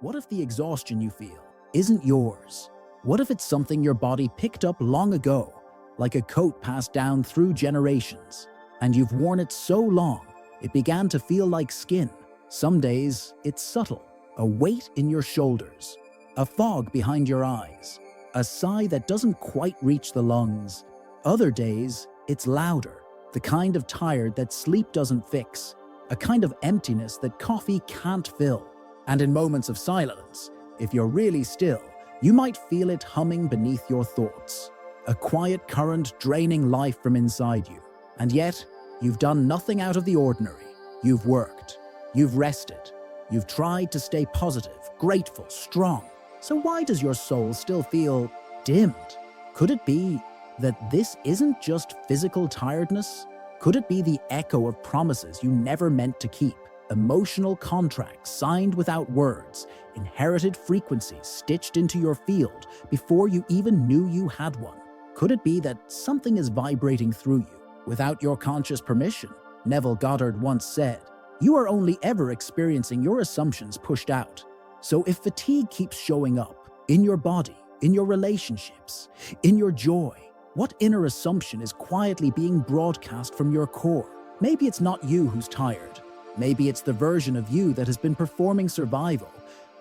What if the exhaustion you feel isn't yours? What if it's something your body picked up long ago, like a coat passed down through generations, and you've worn it so long, it began to feel like skin? Some days, it's subtle, a weight in your shoulders, a fog behind your eyes, a sigh that doesn't quite reach the lungs. Other days, it's louder, the kind of tired that sleep doesn't fix, a kind of emptiness that coffee can't fill. And in moments of silence, if you're really still, you might feel it humming beneath your thoughts, a quiet current draining life from inside you. And yet, you've done nothing out of the ordinary. You've worked, you've rested, you've tried to stay positive, grateful, strong. So why does your soul still feel dimmed? Could it be that this isn't just physical tiredness? Could it be the echo of promises you never meant to keep? Emotional contracts signed without words, inherited frequencies stitched into your field before you even knew you had one? Could it be that something is vibrating through you without your conscious permission? Neville Goddard once said, "You are only ever experiencing your assumptions pushed out." So if fatigue keeps showing up in your body, in your relationships, in your joy, what inner assumption is quietly being broadcast from your core? Maybe it's not you who's tired. Maybe it's the version of you that has been performing survival.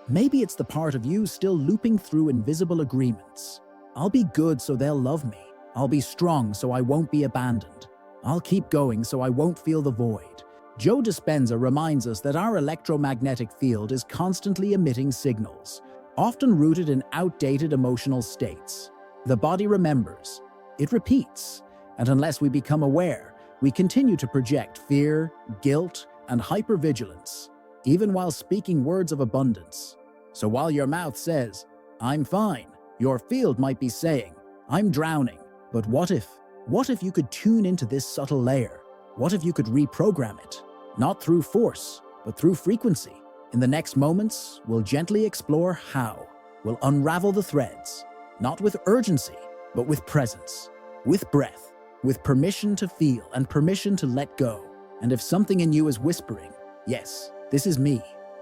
Maybe it's the part of you still looping through invisible agreements. I'll be good so they'll love me. I'll be strong so I won't be abandoned. I'll keep going so I won't feel the void. Joe Dispenza reminds us that our electromagnetic field is constantly emitting signals, often rooted in outdated emotional states. The body remembers, it repeats, and unless we become aware, we continue to project fear, guilt, and hypervigilance, even while speaking words of abundance. So while your mouth says, "I'm fine," your field might be saying, "I'm drowning." But what if you could tune into this subtle layer? What if you could reprogram it? Not through force, but through frequency. In the next moments, we'll gently explore how. We'll unravel the threads, not with urgency, but with presence, with breath, with permission to feel and permission to let go. And if something in you is whispering, "Yes, this is me,"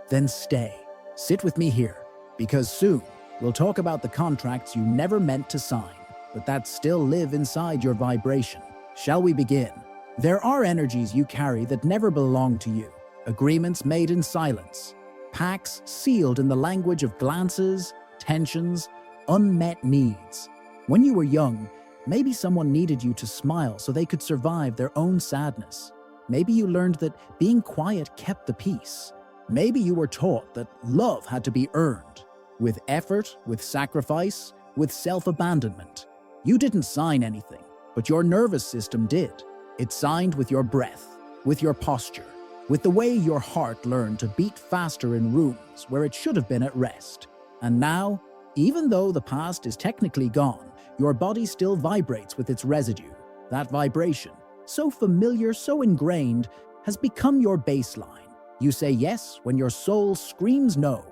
then stay. Sit with me here, because soon we'll talk about the contracts you never meant to sign, but that still live inside your vibration. Shall we begin? There are energies you carry that never belong to you, agreements made in silence, pacts sealed in the language of glances, tensions, unmet needs. When you were young, maybe someone needed you to smile so they could survive their own sadness. Maybe you learned that being quiet kept the peace. Maybe you were taught that love had to be earned, with effort, with sacrifice, with self-abandonment. You didn't sign anything, but your nervous system did. It signed with your breath, with your posture, with the way your heart learned to beat faster in rooms where it should have been at rest. And now, even though the past is technically gone, your body still vibrates with its residue. That vibration, so familiar, so ingrained, has become your baseline. You say yes when your soul screams no.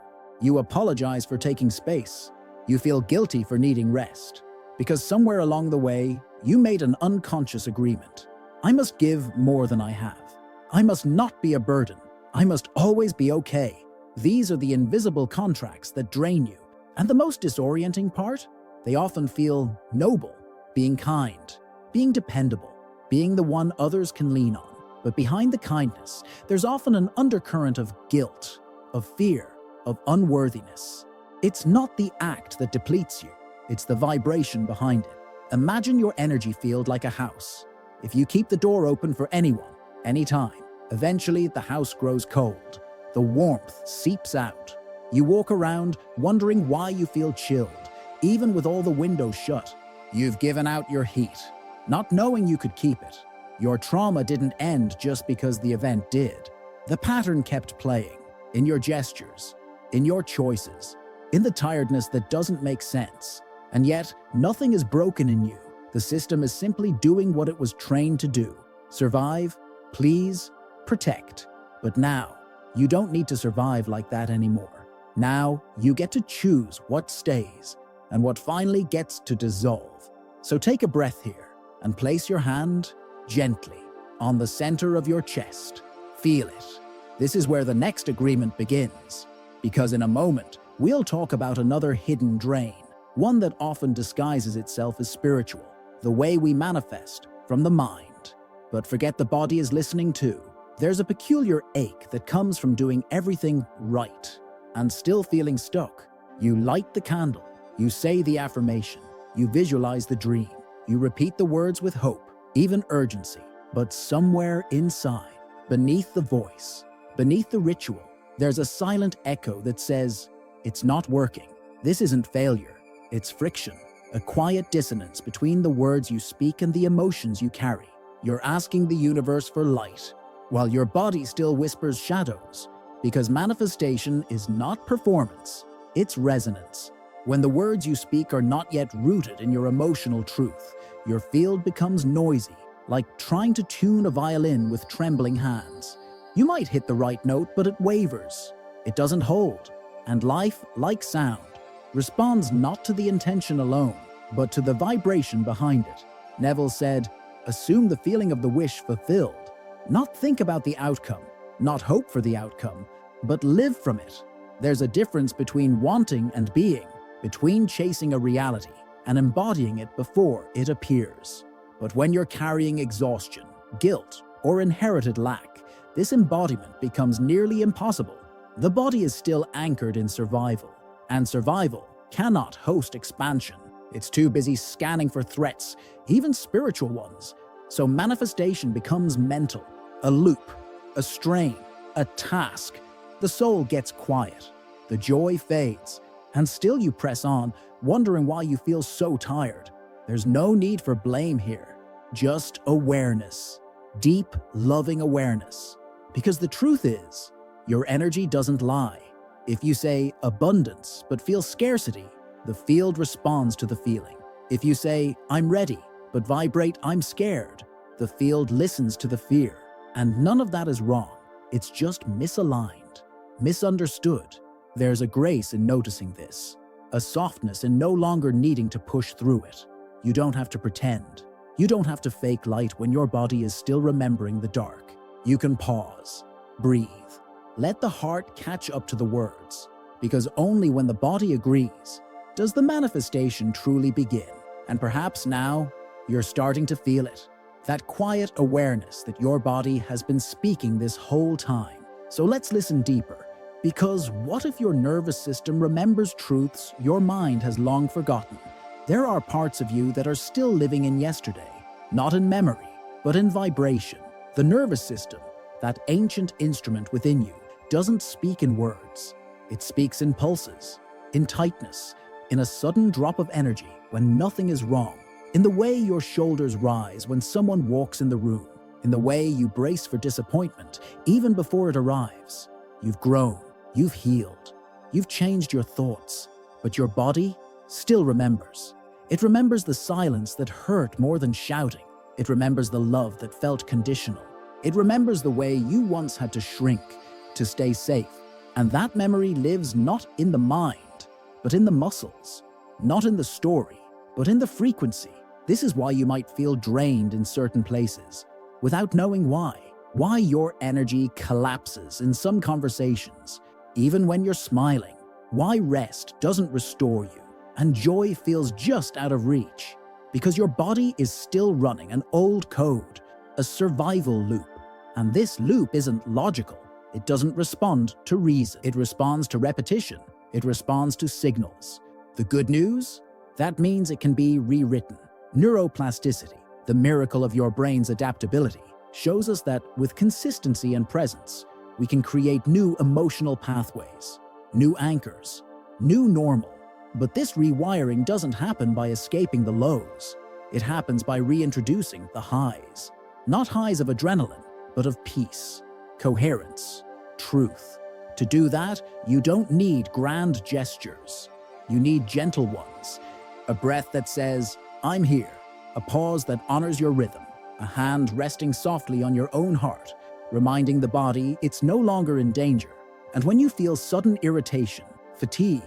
You apologize for taking space. You feel guilty for needing rest. Because somewhere along the way, you made an unconscious agreement. I must give more than I have. I must not be a burden. I must always be okay. These are the invisible contracts that drain you. And the most disorienting part? They often feel noble, being kind, being dependable, being the one others can lean on. But behind the kindness, there's often an undercurrent of guilt, of fear, of unworthiness. It's not the act that depletes you. It's the vibration behind it. Imagine your energy field like a house. If you keep the door open for anyone, anytime, eventually the house grows cold. The warmth seeps out. You walk around wondering why you feel chilled, even with all the windows shut. You've given out your heat, not knowing you could keep it. Your trauma didn't end just because the event did. The pattern kept playing, in your gestures, in your choices, in the tiredness that doesn't make sense. And yet, nothing is broken in you. The system is simply doing what it was trained to do. Survive, please, protect. But now, you don't need to survive like that anymore. Now, you get to choose what stays and what finally gets to dissolve. So take a breath here and place your hand gently on the center of your chest. Feel it. This is where the next agreement begins. Because in a moment, we'll talk about another hidden drain, one that often disguises itself as spiritual, the way we manifest from the mind. But forget the body is listening too. There's a peculiar ache that comes from doing everything right and still feeling stuck. You light the candle, you say the affirmation, you visualize the dream, you repeat the words with hope, even urgency. But somewhere inside, beneath the voice, beneath the ritual, there's a silent echo that says, "It's not working. This isn't failure. It's friction, a quiet dissonance between the words you speak and the emotions you carry. You're asking the universe for light, while your body still whispers shadows, because manifestation is not performance, it's resonance. When the words you speak are not yet rooted in your emotional truth, your field becomes noisy, like trying to tune a violin with trembling hands. You might hit the right note, but it wavers. It doesn't hold. And life, like sound, responds not to the intention alone, but to the vibration behind it. Neville said, "Assume the feeling of the wish fulfilled. Not think about the outcome, not hope for the outcome, but live from it." There's a difference between wanting and being, between chasing a reality and embodying it before it appears. But when you're carrying exhaustion, guilt, or inherited lack, this embodiment becomes nearly impossible. The body is still anchored in survival, and survival cannot host expansion. It's too busy scanning for threats, even spiritual ones. So manifestation becomes mental, a loop, a strain, a task. The soul gets quiet, the joy fades, and still you press on, wondering why you feel so tired. There's no need for blame here, just awareness, deep, loving awareness. Because the truth is, your energy doesn't lie. If you say abundance but feel scarcity, the field responds to the feeling. If you say, "I'm ready," but vibrate, "I'm scared," the field listens to the fear. And none of that is wrong. It's just misaligned, misunderstood. There's a grace in noticing this, a softness in no longer needing to push through it. You don't have to pretend. You don't have to fake light when your body is still remembering the dark. You can pause, breathe, let the heart catch up to the words, because only when the body agrees does the manifestation truly begin. And perhaps now you're starting to feel it, that quiet awareness that your body has been speaking this whole time. So let's listen deeper, because what if your nervous system remembers truths your mind has long forgotten? There are parts of you that are still living in yesterday, not in memory, but in vibration. The nervous system, that ancient instrument within you, doesn't speak in words. It speaks in pulses, in tightness, in a sudden drop of energy when nothing is wrong, in the way your shoulders rise when someone walks in the room, in the way you brace for disappointment even before it arrives. You've grown, you've healed, you've changed your thoughts, but your body still remembers. It remembers the silence that hurt more than shouting. It remembers the love that felt conditional. It remembers the way you once had to shrink to stay safe. And that memory lives not in the mind, but in the muscles. Not in the story, but in the frequency. This is why you might feel drained in certain places, without knowing why. Why your energy collapses in some conversations, even when you're smiling. Why rest doesn't restore you, and joy feels just out of reach. Because your body is still running an old code, a survival loop. And this loop isn't logical. It doesn't respond to reason. It responds to repetition. It responds to signals. The good news? That means it can be rewritten. Neuroplasticity, the miracle of your brain's adaptability, shows us that with consistency and presence, we can create new emotional pathways, new anchors, new normal. But this rewiring doesn't happen by escaping the lows. It happens by reintroducing the highs. Not highs of adrenaline, but of peace, coherence, truth. To do that, you don't need grand gestures. You need gentle ones. A breath that says, "I'm here." A pause that honors your rhythm. A hand resting softly on your own heart, reminding the body it's no longer in danger. And when you feel sudden irritation, fatigue,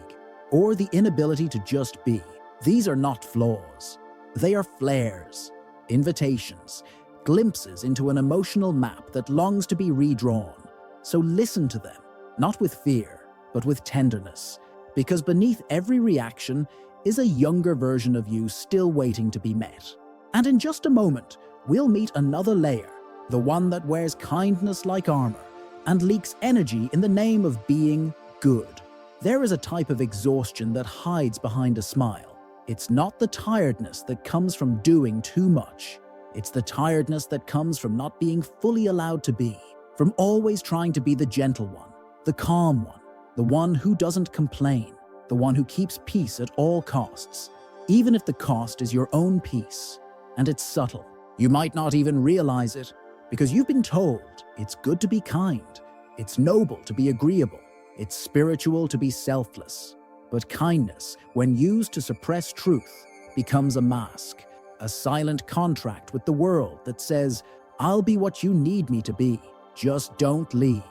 or the inability to just be, these are not flaws. They are flares, invitations, glimpses into an emotional map that longs to be redrawn. So listen to them, not with fear, but with tenderness, because beneath every reaction is a younger version of you still waiting to be met. And in just a moment, we'll meet another layer, the one that wears kindness like armor and leaks energy in the name of being good. There is a type of exhaustion that hides behind a smile. It's not the tiredness that comes from doing too much. It's the tiredness that comes from not being fully allowed to be, from always trying to be the gentle one, the calm one, the one who doesn't complain, the one who keeps peace at all costs, even if the cost is your own peace. And it's subtle. You might not even realize it, because you've been told it's good to be kind, it's noble to be agreeable, it's spiritual to be selfless. But kindness, when used to suppress truth, becomes a mask, a silent contract with the world that says, I'll be what you need me to be, just don't leave.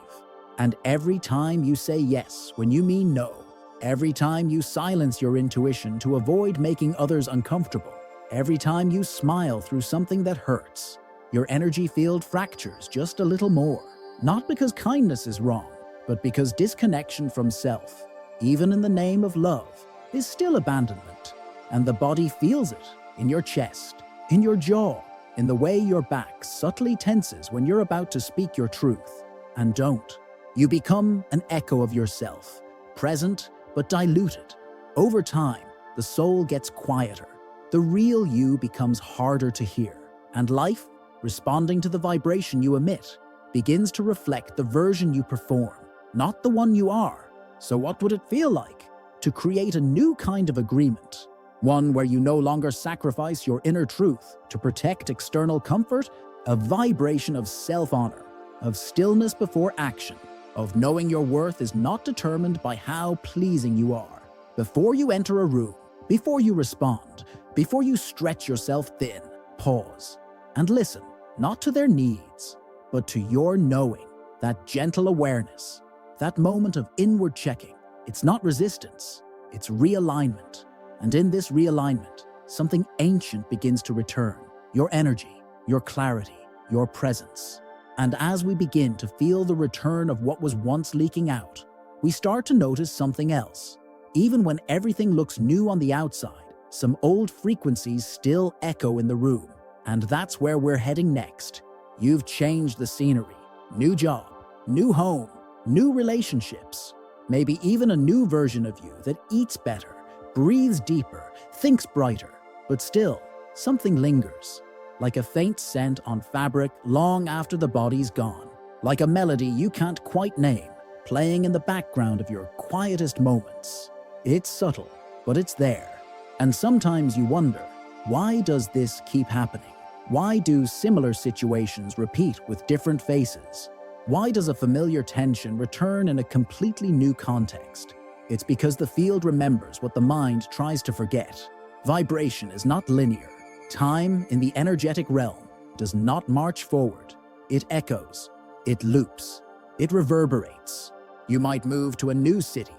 And every time you say yes when you mean no, every time you silence your intuition to avoid making others uncomfortable, every time you smile through something that hurts, your energy field fractures just a little more. Not because kindness is wrong, but because disconnection from self, even in the name of love, is still abandonment. And the body feels it in your chest, in your jaw, in the way your back subtly tenses when you're about to speak your truth. And don't. You become an echo of yourself, present but diluted. Over time, the soul gets quieter. The real you becomes harder to hear. And life, responding to the vibration you emit, begins to reflect the version you perform, not the one you are. So what would it feel like to create a new kind of agreement? One where you no longer sacrifice your inner truth to protect external comfort, a vibration of self-honor, of stillness before action, of knowing your worth is not determined by how pleasing you are. Before you enter a room, before you respond, before you stretch yourself thin, pause and listen, not to their needs, but to your knowing, that gentle awareness, that moment of inward checking. It's not resistance, it's realignment. And in this realignment, something ancient begins to return, your energy, your clarity, your presence. And as we begin to feel the return of what was once leaking out, we start to notice something else. Even when everything looks new on the outside, some old frequencies still echo in the room. And that's where we're heading next. You've changed the scenery, new job, new home, new relationships, maybe even a new version of you that eats better, breathes deeper, thinks brighter, but still, something lingers, like a faint scent on fabric long after the body's gone, like a melody you can't quite name, playing in the background of your quietest moments. It's subtle, but it's there. And sometimes you wonder, why does this keep happening? Why do similar situations repeat with different faces? Why does a familiar tension return in a completely new context? It's because the field remembers what the mind tries to forget. Vibration is not linear. Time in the energetic realm does not march forward. It echoes, it loops, it reverberates. You might move to a new city,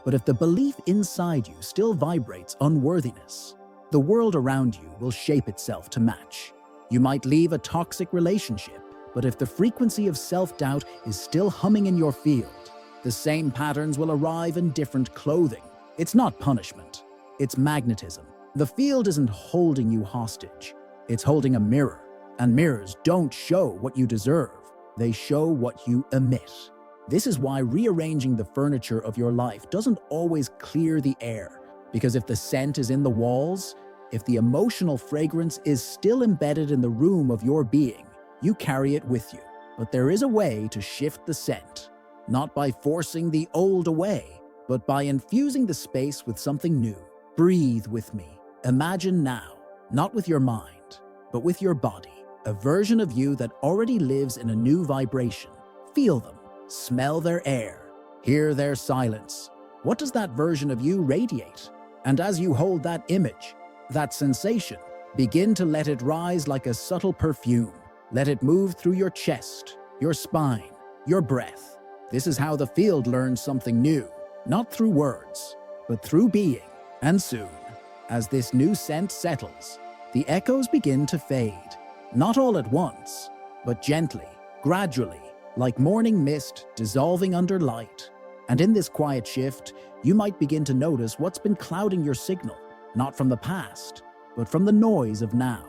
but if the belief inside you still vibrates unworthiness, the world around you will shape itself to match. You might leave a toxic relationship, but if the frequency of self-doubt is still humming in your field, the same patterns will arrive in different clothing. It's not punishment, it's magnetism. The field isn't holding you hostage, it's holding a mirror. And mirrors don't show what you deserve, they show what you emit. This is why rearranging the furniture of your life doesn't always clear the air, because if the scent is in the walls, if the emotional fragrance is still embedded in the room of your being, you carry it with you. But there is a way to shift the scent. Not by forcing the old away, but by infusing the space with something new. Breathe with me. Imagine now, not with your mind, but with your body, a version of you that already lives in a new vibration. Feel them, smell their air, hear their silence. What does that version of you radiate? And as you hold that image, that sensation, begin to let it rise like a subtle perfume. Let it move through your chest, your spine, your breath. This is how the field learns something new, not through words, but through being. And soon, as this new scent settles, the echoes begin to fade. Not all at once, but gently, gradually, like morning mist dissolving under light. And in this quiet shift, you might begin to notice what's been clouding your signal, not from the past, but from the noise of now.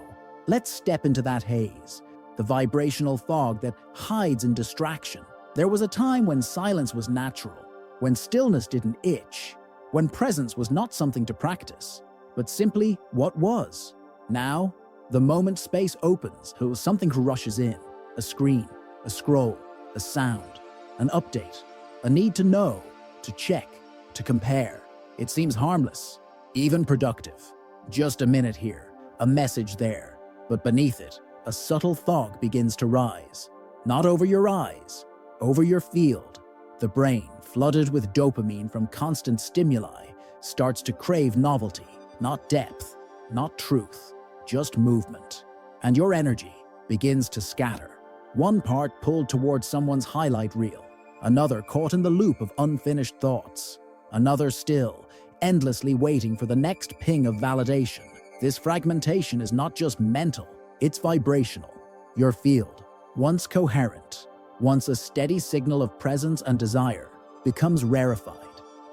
Let's step into that haze, the vibrational fog that hides in distraction. There was a time when silence was natural, when stillness didn't itch, when presence was not something to practice, but simply what was. Now, the moment space opens, something rushes in, a screen, a scroll, a sound, an update, a need to know, to check, to compare. It seems harmless, even productive. Just a minute here, a message there, but beneath it, a subtle fog begins to rise. Not over your eyes, over your field. The brain, flooded with dopamine from constant stimuli, starts to crave novelty, not depth, not truth, just movement. And your energy begins to scatter. One part pulled towards someone's highlight reel, another caught in the loop of unfinished thoughts, another still, endlessly waiting for the next ping of validation. This fragmentation is not just mental, it's vibrational. Your field, once coherent, once a steady signal of presence and desire, becomes rarefied,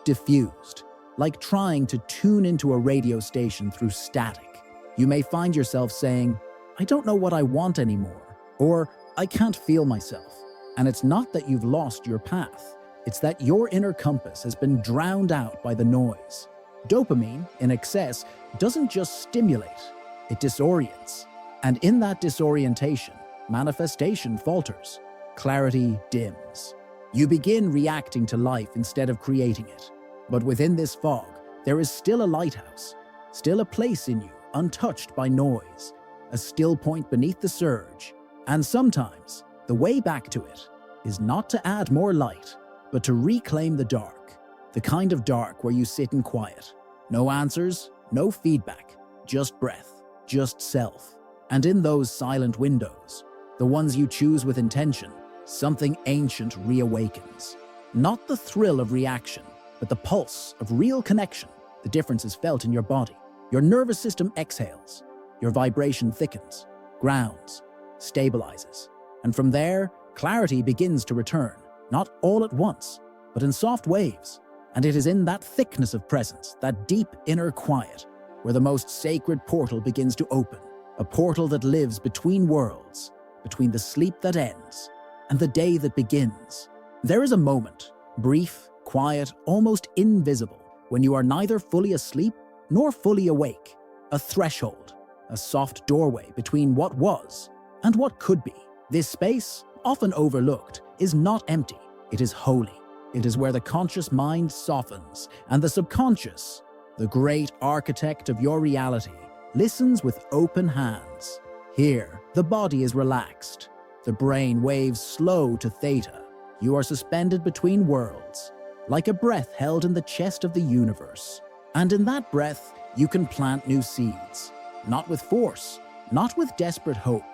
diffused, like trying to tune into a radio station through static. You may find yourself saying, "I don't know what I want anymore," or "I can't feel myself." And it's not that you've lost your path, it's that your inner compass has been drowned out by the noise. Dopamine, in excess, doesn't just stimulate, it disorients. And in that disorientation, manifestation falters, clarity dims. You begin reacting to life instead of creating it. But within this fog, there is still a lighthouse, still a place in you untouched by noise, a still point beneath the surge. And sometimes, the way back to it is not to add more light, but to reclaim the dark, the kind of dark where you sit in quiet. No answers, no feedback, just breath, just self. And in those silent windows, the ones you choose with intention, something ancient reawakens. Not the thrill of reaction, but the pulse of real connection. The difference is felt in your body. Your nervous system exhales, your vibration thickens, grounds, stabilizes. And from there, clarity begins to return, not all at once, but in soft waves. And it is in that thickness of presence, that deep inner quiet, where the most sacred portal begins to open, a portal that lives between worlds, between the sleep that ends and the day that begins. There is a moment, brief, quiet, almost invisible, when you are neither fully asleep nor fully awake, a threshold, a soft doorway between what was and what could be. This space, often overlooked, is not empty, it is holy. It is where the conscious mind softens and the subconscious, the great architect of your reality, listens with open hands. Here, the body is relaxed, the brain waves slow to theta. You are suspended between worlds, like a breath held in the chest of the universe. And in that breath, you can plant new seeds, not with force, not with desperate hope,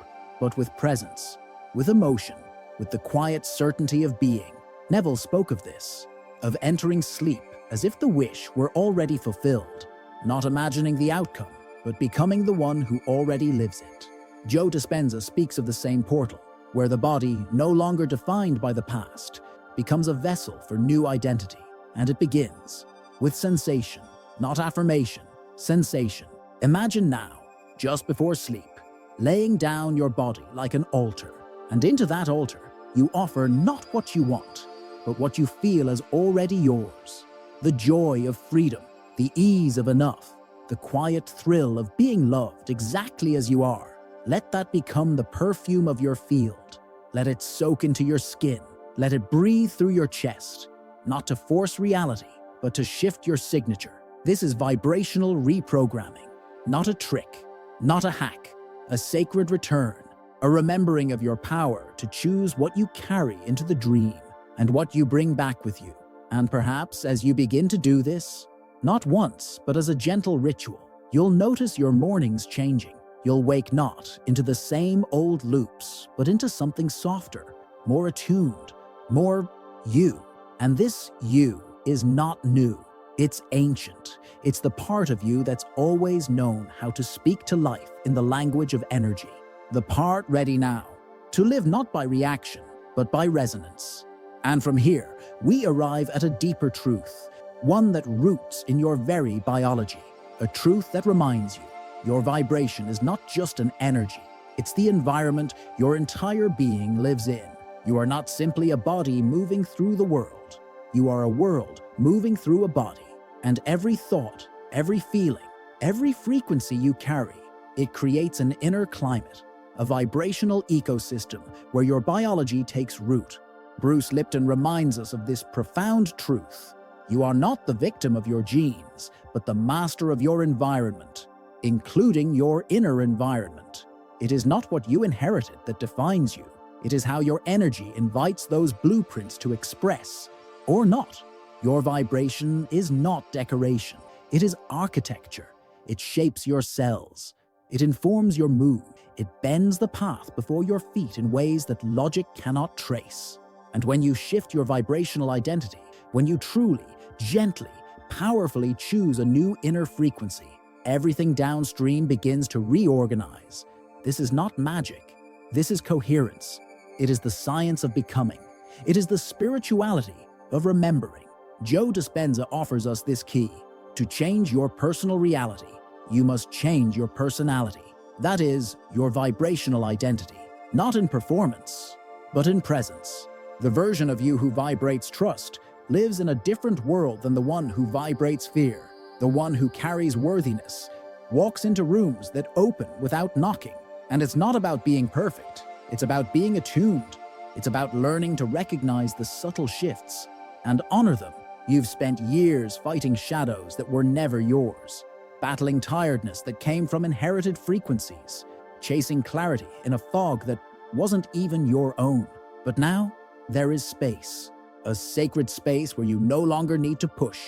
but with presence, with emotion, with the quiet certainty of being. Neville spoke of this, of entering sleep as if the wish were already fulfilled, not imagining the outcome, but becoming the one who already lives it. Joe Dispenza speaks of the same portal, where the body, no longer defined by the past, becomes a vessel for new identity, and it begins with sensation, not affirmation, sensation. Imagine now, just before sleep, laying down your body like an altar, and into that altar, you offer not what you want, but what you feel as already yours. The joy of freedom, the ease of enough, the quiet thrill of being loved exactly as you are. Let that become the perfume of your field. Let it soak into your skin. Let it breathe through your chest, not to force reality, but to shift your signature. This is vibrational reprogramming, not a trick, not a hack, a sacred return, a remembering of your power to choose what you carry into the dream and what you bring back with you. And perhaps as you begin to do this, not once, but as a gentle ritual, you'll notice your mornings changing. You'll wake not into the same old loops, but into something softer, more attuned, more you. And this you is not new. It's ancient. It's the part of you that's always known how to speak to life in the language of energy. The part ready now to live not by reaction, but by resonance. And from here, we arrive at a deeper truth, one that roots in your very biology, a truth that reminds you your vibration is not just an energy, it's the environment your entire being lives in. You are not simply a body moving through the world. You are a world moving through a body, and every thought, every feeling, every frequency you carry, it creates an inner climate, a vibrational ecosystem where your biology takes root. Bruce Lipton reminds us of this profound truth. You are not the victim of your genes, but the master of your environment, including your inner environment. It is not what you inherited that defines you. It is how your energy invites those blueprints to express, or not. Your vibration is not decoration. It is architecture. It shapes your cells. It informs your mood. It bends the path before your feet in ways that logic cannot trace. And when you shift your vibrational identity, when you truly, gently, powerfully choose a new inner frequency, everything downstream begins to reorganize. This is not magic. This is coherence. It is the science of becoming. It is the spirituality of remembering. Joe Dispenza offers us this key. To change your personal reality, you must change your personality. That is, your vibrational identity. Not in performance, but in presence. The version of you who vibrates trust lives in a different world than the one who vibrates fear. The one who carries worthiness walks into rooms that open without knocking. And it's not about being perfect. It's about being attuned. It's about learning to recognize the subtle shifts and honor them. You've spent years fighting shadows that were never yours, battling tiredness that came from inherited frequencies, chasing clarity in a fog that wasn't even your own. But now, there is space, a sacred space where you no longer need to push,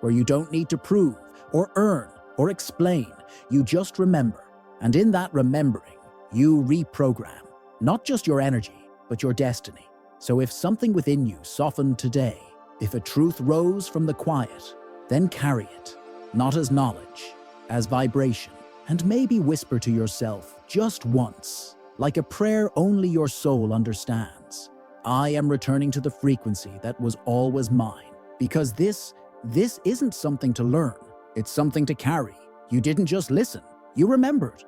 where you don't need to prove or earn or explain. You just remember. And in that remembering, you reprogram, not just your energy, but your destiny. So if something within you softened today, if a truth rose from the quiet, then carry it, not as knowledge, as vibration, and maybe whisper to yourself just once, like a prayer only your soul understands. I am returning to the frequency that was always mine, because this isn't something to learn, it's something to carry. You didn't just listen, you remembered.